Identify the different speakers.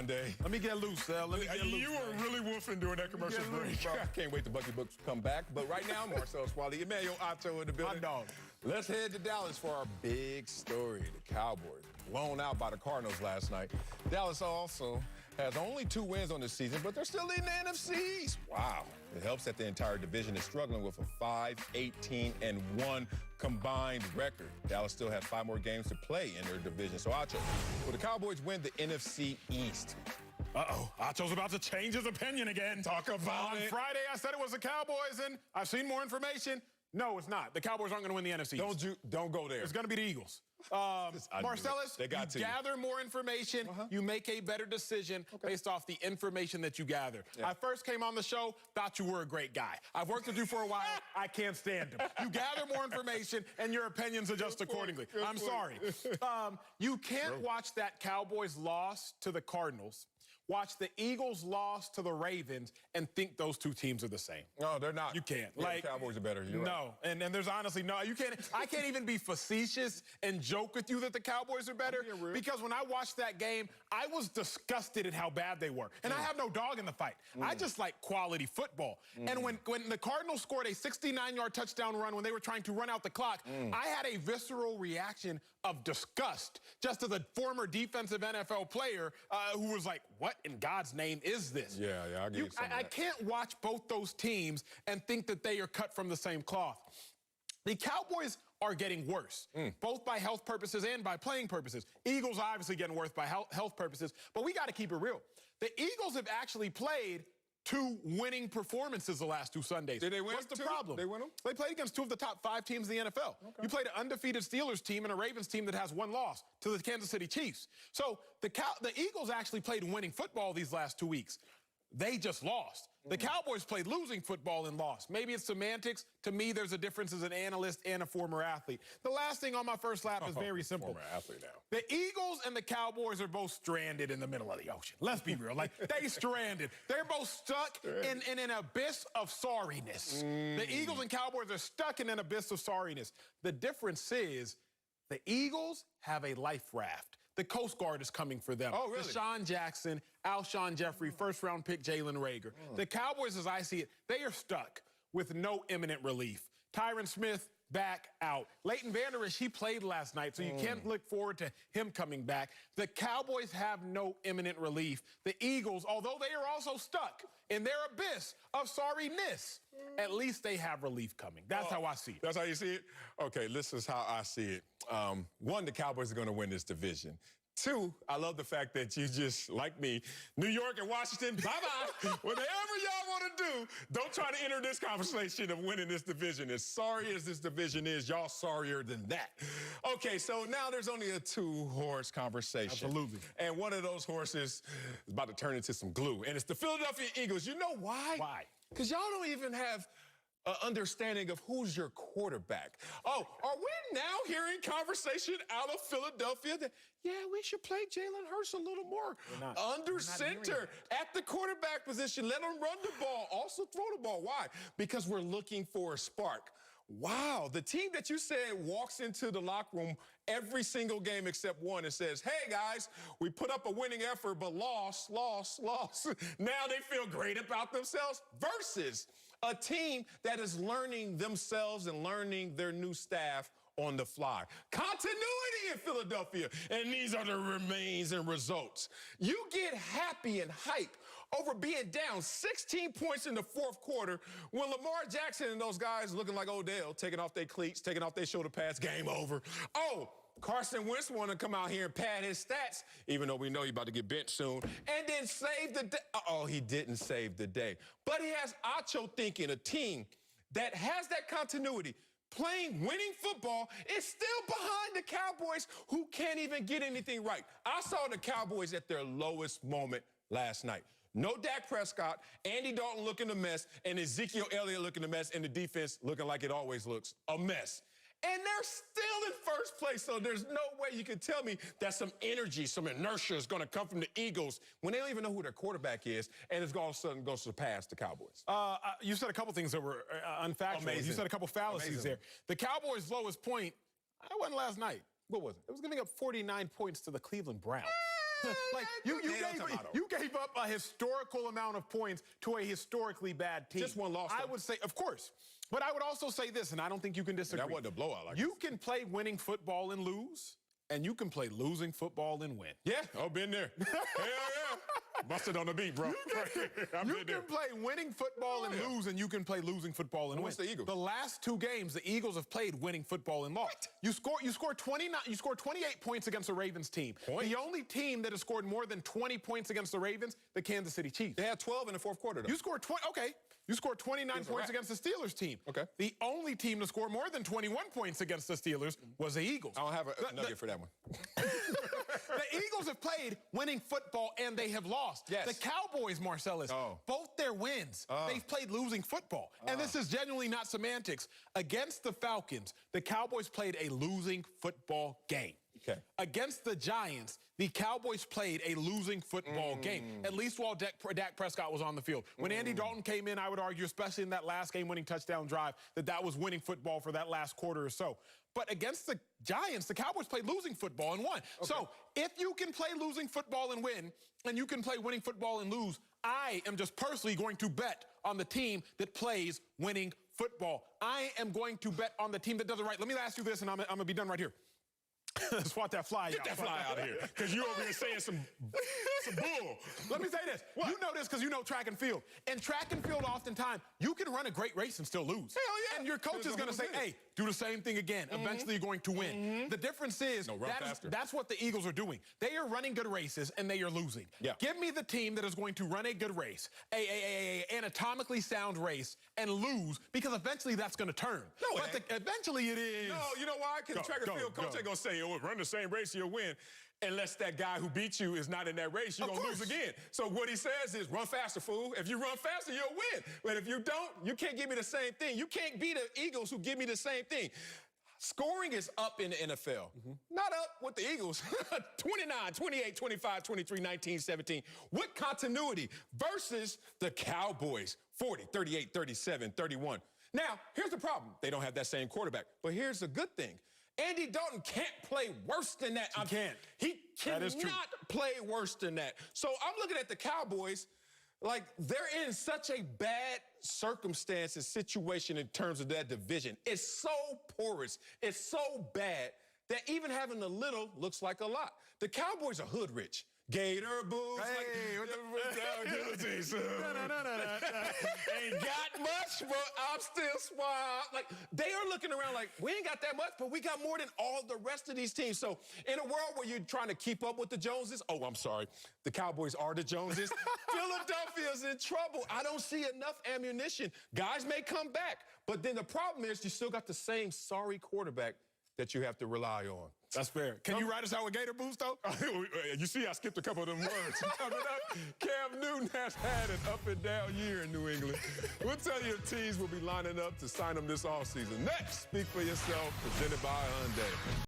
Speaker 1: Sunday.
Speaker 2: Let me get loose, Sal. Let me get loose.
Speaker 1: You were really woofing during that commercial break. I can't wait till Bucky Books come back. But right now, Marcel Swally, Emmanuel Otto in the building.
Speaker 2: My dog.
Speaker 1: Let's head to Dallas for our big story. The Cowboys blown out by the Cardinals last night. Dallas also has only 2 wins on the season, but they're still in the NFC East. Wow. It helps that the entire division is struggling with a 5-18-1 combined record. Dallas still has 5 more games to play in their division. So, Acho, will the Cowboys win the NFC East?
Speaker 2: Uh-oh. Acho's about to change his opinion again.
Speaker 1: Talk about
Speaker 2: On
Speaker 1: it.
Speaker 2: Friday, I said it was the Cowboys, and I've seen more information. No, it's not. The Cowboys aren't going to win the NFC East.
Speaker 1: Don't go there.
Speaker 2: It's going to be the Eagles. Marcellus,
Speaker 1: they got
Speaker 2: you gather more information, you make a better decision based off the information that you gather. I first came on the show, thought you were a great guy. I've worked with you for a while, I can't stand him. You gather more information and your opinions adjust accordingly. I'm sorry. You can't watch that Cowboys loss to the Cardinals, watch the Eagles loss to the Ravens, and think those 2 teams are the same.
Speaker 1: No, they're not.
Speaker 2: You can't.
Speaker 1: Yeah, the Cowboys are better. You're
Speaker 2: no,
Speaker 1: right.
Speaker 2: and there's honestly no. You can't. I can't even be facetious and joke with you that the Cowboys are better because when I watched that game, I was disgusted at how bad they were, and I have no dog in the fight. I just like quality football. And when the Cardinals scored a 69-yard touchdown run when they were trying to run out the clock, I had a visceral reaction of disgust, just as a former defensive NFL player who was like, "What in God's name is this?"
Speaker 1: Yeah, I'll give you some of
Speaker 2: I
Speaker 1: that.
Speaker 2: can't watch both those teams and think that they are cut from the same cloth. The Cowboys are getting worse, both by health purposes and by playing purposes. Eagles are obviously getting worse by health purposes, but we got to keep it real. The Eagles have actually played 2 winning performances the last 2 Sundays.
Speaker 1: Did they win?
Speaker 2: What's the
Speaker 1: 2?
Speaker 2: problem?
Speaker 1: They win them?
Speaker 2: They played against 2 of the top 5 teams in the NFL. You played an undefeated Steelers team and a Ravens team that has 1 loss to the Kansas City Chiefs. So the Eagles actually played winning football these last 2 weeks. They just lost. The Cowboys played losing football and lost. Maybe it's semantics. To me, there's a difference as an analyst and a former athlete. The last thing on my first lap is very simple.
Speaker 1: Former athlete now.
Speaker 2: The Eagles and the Cowboys are both stranded in the middle of the ocean. Let's be real. Like, they stranded. They're both stuck in an abyss of sorriness. The Eagles and Cowboys are stuck in an abyss of sorriness. The difference is the Eagles have a life raft. The Coast Guard is coming for them.
Speaker 1: Oh, really?
Speaker 2: Deshaun Jackson, Alshon Jeffrey, first-round pick Jalen Reagor. The Cowboys, as I see it, they are stuck with no imminent relief. Tyron Smith, back out. Leighton Vander Esch, he played last night, so you can't look forward to him coming back. The Cowboys have no imminent relief. The Eagles, although they are also stuck in their abyss of sorriness, at least they have relief coming. That's how I see it.
Speaker 1: That's how you see it? Okay, this is how I see it. 1, the Cowboys are going to win this division. 2, I love the fact that you just, like me, New York and Washington, bye-bye. Whatever y'all want to do, don't try to enter this conversation of winning this division. As sorry as this division is, y'all sorrier than that. Okay, so now there's only a 2-horse conversation.
Speaker 2: Absolutely.
Speaker 1: And one of those horses is about to turn into some glue, and it's the Philadelphia Eagles. You know why?
Speaker 2: Why?
Speaker 1: Because y'all don't even have understanding of who's your quarterback. Oh, are we now hearing conversation out of Philadelphia that, yeah, we should play Jalen Hurts a little more under center at the quarterback position. Let him run the ball, also throw the ball. Why? Because we're looking for a spark. Wow, the team that you said walks into the locker room every single game except one and says, hey, guys, we put up a winning effort, but lost. Now they feel great about themselves versus a team that is learning themselves and learning their new staff on the fly. Continuity in Philadelphia, and these are the remains and results. You get happy and hype over being down 16 points in the 4th quarter when Lamar Jackson and those guys looking like Odell, taking off their cleats, taking off their shoulder pads, game over. Oh, Carson Wentz want to come out here and pad his stats, even though we know he's about to get benched soon, and then save the day. Uh-oh, he didn't save the day. But he has Acho thinking, a team that has that continuity, playing winning football, is still behind the Cowboys, who can't even get anything right. I saw the Cowboys at their lowest moment last night. No Dak Prescott, Andy Dalton looking a mess, and Ezekiel Elliott looking a mess, and the defense looking like it always looks, a mess. And they're still in first place, so there's no way you can tell me that some energy, some inertia is going to come from the Eagles when they don't even know who their quarterback is, and it's all of a sudden going to surpass the Cowboys.
Speaker 2: You said a couple things that were unfactual.
Speaker 1: Amazing.
Speaker 2: You said a couple fallacies there. The Cowboys' lowest point, it wasn't last night.
Speaker 1: What was it?
Speaker 2: It was giving up 49 points to the Cleveland Browns. Like you gave up a historical amount of points to a historically bad team.
Speaker 1: Just one loss,
Speaker 2: I
Speaker 1: though.
Speaker 2: would say, of course. But I would also say this, and I don't think you can disagree.
Speaker 1: That wasn't a blowout. Like
Speaker 2: You can play winning football and lose, and you can play losing football and win.
Speaker 1: Yeah, I've been there. Hell yeah. Busted on the beat, bro.
Speaker 2: You can play winning football and lose, and you can play losing football and win.
Speaker 1: What's the Eagles?
Speaker 2: The last 2 games, the Eagles have played winning football and lost. You scored 28 points against the Ravens team.
Speaker 1: Points?
Speaker 2: The only team that has scored more than 20 points against the Ravens, the Kansas City Chiefs.
Speaker 1: They had 12 in the fourth quarter, though.
Speaker 2: You scored 20. Okay. You scored 29 points against the Steelers team.
Speaker 1: Okay.
Speaker 2: The only team to score more than 21 points against the Steelers was the Eagles.
Speaker 1: I don't have a nugget for that one.
Speaker 2: The Eagles have played winning football, and they have lost.
Speaker 1: Yes.
Speaker 2: The Cowboys, Marcellus, both their wins, they've played losing football. And this is genuinely not semantics. Against the Falcons, the Cowboys played a losing football game.
Speaker 1: Okay.
Speaker 2: Against the Giants, the Cowboys played a losing football game, at least while Dak Prescott was on the field. When Andy Dalton came in, I would argue, especially in that last game-winning touchdown drive, that was winning football for that last quarter or so. But against the Giants, the Cowboys played losing football and won. Okay. So if you can play losing football and win, and you can play winning football and lose, I am just personally going to bet on the team that plays winning football. I am going to bet on the team that does it right. Let me ask you this, and I'm going to be done right here. Swat that fly out.
Speaker 1: Get that fly out of here. Because you over here saying some bull.
Speaker 2: Let me say this. What? You know this because you know track and field. In track and field, oftentimes, you can run a great race and still lose.
Speaker 1: Hell yeah.
Speaker 2: And your coach is going to say, hey, do the same thing again. Eventually, you're going to win. The difference is that's what the Eagles are doing. They are running good races, and they are losing.
Speaker 1: Yeah.
Speaker 2: Give me the team that is going to run a good race, a anatomically sound race, and lose, because eventually that's going to turn.
Speaker 1: No,
Speaker 2: eventually it is.
Speaker 1: No, you know why? Because track and field coach ain't going to say, oh, run the same race, you'll win. Unless that guy who beat you is not in that race, you're going to lose again. So what he says is, run faster, fool. If you run faster, you'll win. But if you don't, you can't give me the same thing. You can't be the Eagles who give me the same thing. Scoring is up in the NFL. Not up with the Eagles. 29, 28, 25, 23, 19, 17. With continuity versus the Cowboys. 40, 38, 37, 31. Now, here's the problem. They don't have that same quarterback. But here's the good thing. Andy Dalton can't play worse than that.
Speaker 2: He can't.
Speaker 1: He cannot play worse than that. So I'm looking at the Cowboys like they're in such a bad circumstance and situation in terms of that division. It's so porous. It's so bad that even having a little looks like a lot. The Cowboys are hood rich. Gator boots.
Speaker 2: Hey, what the
Speaker 1: ain't got much, but I'm still suave. Like, they are looking around like, we ain't got that much, but we got more than all the rest of these teams. So in a world where you're trying to keep up with the Joneses, oh, I'm sorry, the Cowboys are the Joneses. Philadelphia's in trouble. I don't see enough ammunition. Guys may come back, but then the problem is you still got the same sorry quarterback that you have to rely on.
Speaker 2: That's fair. Can you ride us out with Gator Boots, though?
Speaker 1: You see, I skipped a couple of them words. Coming up, Cam Newton has had an up and down year in New England. We'll tell you if teams will be lining up to sign him this offseason. Next, Speak for Yourself, presented by Hyundai.